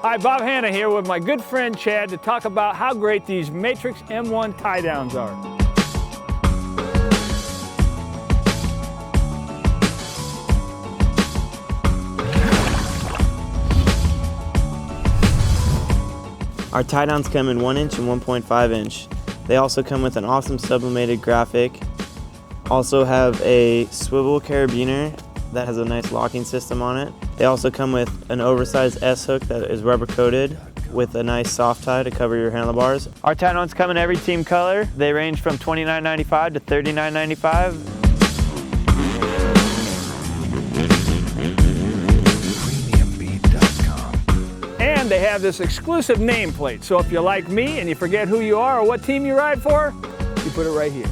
Hi, Bob Hanna here with my good friend Chad to talk about how great these Matrix M1 tie downs are. Our tie downs come in 1 inch and 1.5 inch. They also come with an awesome sublimated graphic. Also have a swivel carabiner that has a nice locking system on it. They also come with an oversized S-hook that is rubber coated with a nice soft tie to cover your handlebars. Our tie downs come in every team color. They range from $29.95 to $39.95. And they have this exclusive nameplate, so if you're like me and you forget who you are or what team you ride for, you put it right here.